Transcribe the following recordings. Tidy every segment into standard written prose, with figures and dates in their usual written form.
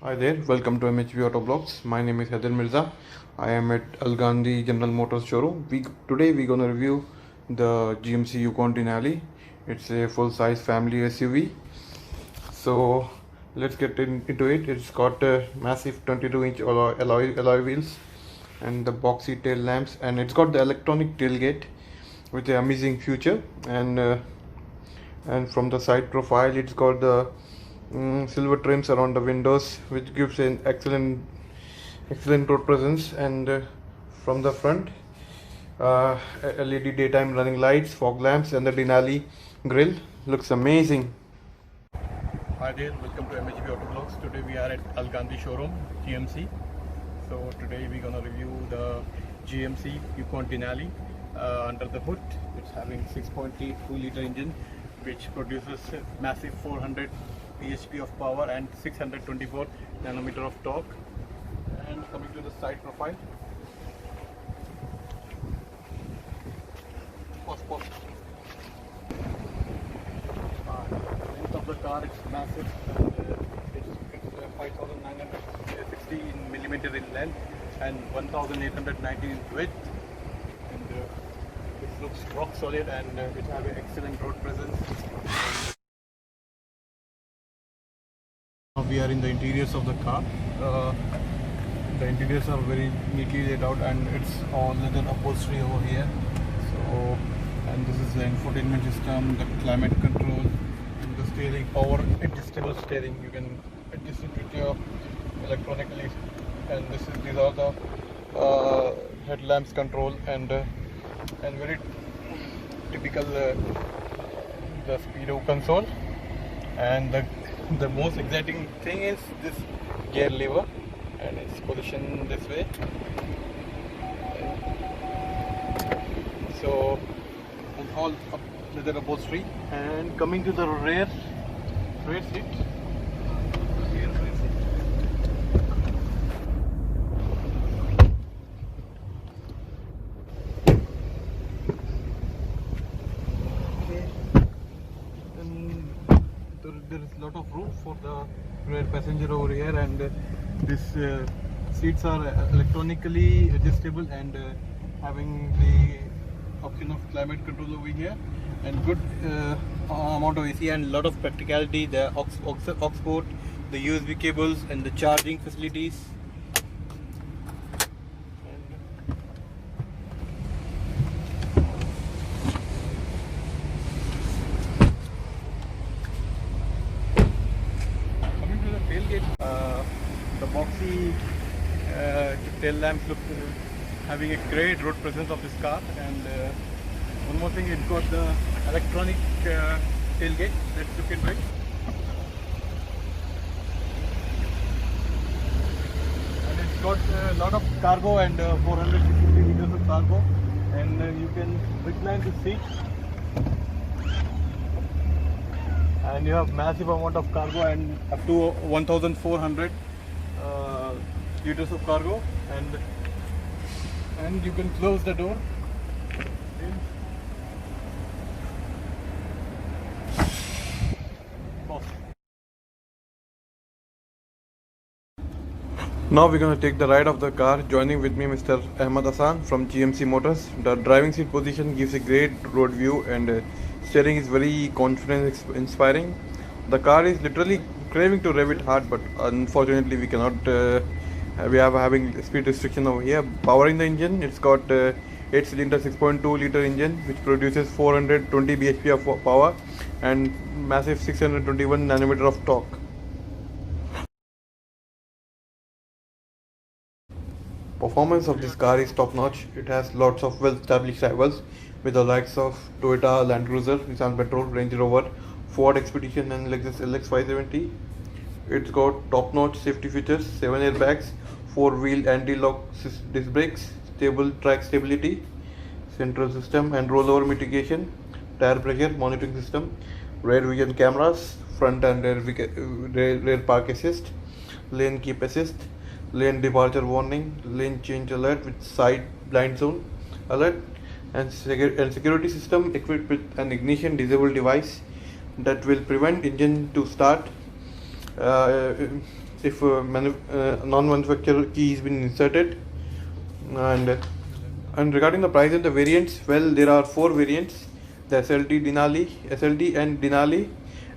Hi there, welcome to MHB Auto Blogs. My name is Haider Mirza. I am at Al Gandhi General Motors showroom. Today we're gonna review the GMC Yukon Denali. It's a full-size family SUV. So let's get into it. It's got massive 22-inch alloy wheels and the boxy tail lamps, and it's got the electronic tailgate with the amazing feature. And from the side profile, it's got the silver trims around the windows, which gives an excellent road presence. And from the front, LED daytime running lights, fog lamps, and the Denali grille looks amazing. Hi there, welcome to MHB Auto Vlogs. Today we are at Al Gandhi showroom, GMC. So today we're gonna review the GMC Yukon Denali. Under the hood, it's having 6.8 2-liter engine, which produces massive 400 bhp of power and 624 nanometer of torque. And coming to the side profile, length of the car is massive, and it's 5,960 millimeter in length and 1,890 in width. And it looks rock solid, and it has an excellent road presence. Now we are in the interiors of the car. The interiors are very neatly laid out, and it's all leather upholstery over here. So, and this is the infotainment system, the climate control, and the steering, power adjustable steering. You can adjust it with your electronically, and these are the headlamps control, and very typical the speedo console. And the most exciting thing is this gear lever, and it's positioned this way. So it's all leather upholstery. And coming to the rear seat, there is a lot of room for the rear passenger over here, and these seats are electronically adjustable, and having the option of climate control over here, and good amount of AC and lot of practicality. The aux port, the USB cables, and the charging facilities. Tailgate, the boxy tail lamps look having a great road presence of this car. And one more thing, it's got the electronic tailgate. Let's look into it. And it's got a lot of cargo, and 460 liters of cargo, and you can recline the seat, and you have massive amount of cargo, and up to 1,400 liters of cargo. And you can close the door. Now we're going to take the ride of the car. Joining with me Mr. Ahmad Hassan from GMC Motors. The driving seat position gives a great road view, and steering is very confidence inspiring. The car is literally craving to rev it hard, but unfortunately we cannot. We are having speed restriction over here. Powering the engine, it's got 8-cylinder 6.2-liter engine, which produces 420 bhp of power and massive 621 nanometer of torque. Performance of this car is top notch. It has lots of well established rivals with the likes of Toyota Land Cruiser, Nissan Patrol, Range Rover, Ford Expedition, and Lexus LX 570. It's got top notch safety features: 7 airbags, 4-wheel anti-lock disc brakes, stable track stability, central system and rollover mitigation, tire pressure monitoring system, rear vision cameras, front and rear park assist, lane keep assist, lane departure warning, lane change alert with side blind zone alert, and security system equipped with an ignition disable device that will prevent engine to start if non-manufacturer key has been inserted. And regarding the price and the variants, well, there are 4 variants: the SLT and Denali,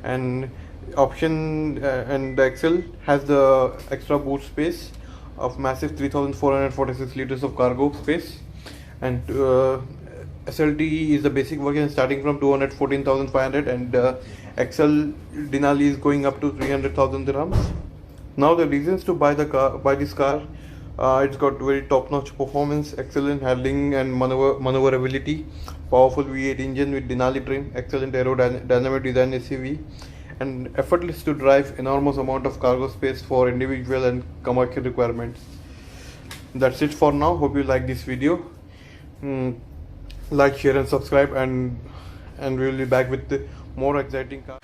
and option and the XL has the extra boot space of massive 3,446 liters of cargo space, and SLT is the basic version starting from 214,500, and XL Denali is going up to 300,000 dirhams. Now the reasons to buy this car: it's got very top-notch performance, excellent handling and maneuverability, powerful V8 engine with Denali trim, excellent aerodynamic design SUV, and effortless to drive, enormous amount of cargo space for individual and commercial requirements. That's it for now. Hope you like this video. Like, share and subscribe, and we will be back with more exciting cars.